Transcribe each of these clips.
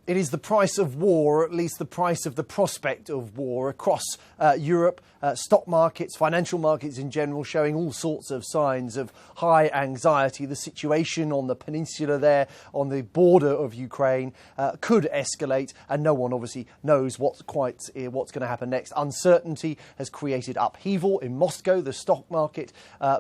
It is the price of war, or at least the price of the prospect of war across Europe. Stock markets, financial markets in general, showing all sorts of signs of high anxiety. The situation on the peninsula there, on the border of Ukraine, could escalate, and no one obviously knows what's going to happen next. Uncertainty has created upheaval in Moscow. The stock market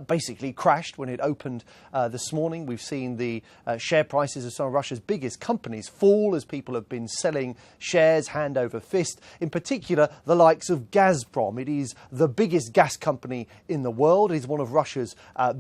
basically crashed when it opened this morning. We've seen the share prices of some of Russia's biggest companies fall as people have been selling shares hand over fist. In particular, the likes of Gazprom. It is the biggest gas company in the world. It is one of Russia's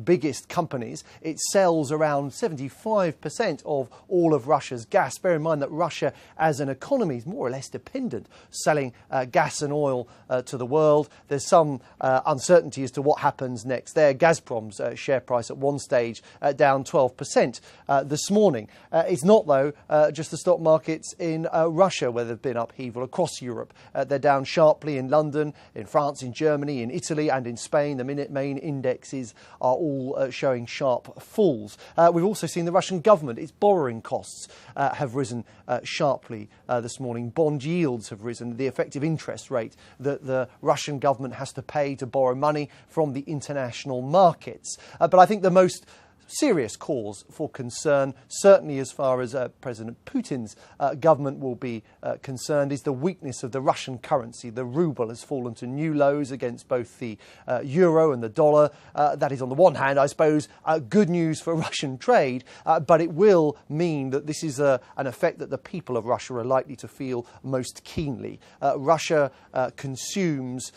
biggest companies. It sells around 75% of all of Russia's gas. Bear in mind that Russia as an economy is more or less dependent, selling gas and oil to the world. There's some uncertainty as to what happens next there. Gazprom's share price at one stage down 12% this morning. It's not, though, just the stock markets in Russia where there's been upheaval across Europe. They're down sharply in London, in France, in Germany, in Italy and in Spain. The main indexes are all showing sharp falls. We've also seen the Russian government, its borrowing costs have risen sharply this morning. Bond yields have risen. The effective interest rate that the Russian government has to pay to borrow money from the international markets. But I think the most serious cause for concern, certainly as far as President Putin's government will be concerned, is the weakness of the Russian currency. The ruble has fallen to new lows against both the euro and the dollar. That is, on the one hand, I suppose, good news for Russian trade, but it will mean that this is an effect that the people of Russia are likely to feel most keenly. Russia consumes,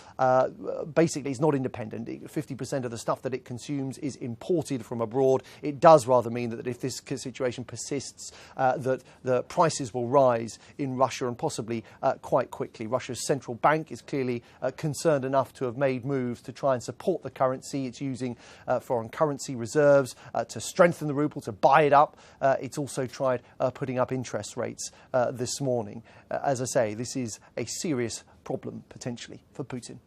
basically, it's not independent. 50% of the stuff that it consumes is imported from abroad. It does rather mean that if this situation persists, that the prices will rise in Russia and possibly quite quickly. Russia's central bank is clearly concerned enough to have made moves to try and support the currency. It's using foreign currency reserves to strengthen the ruble, to buy it up. It's also tried putting up interest rates this morning. As I say, this is a serious problem potentially for Putin.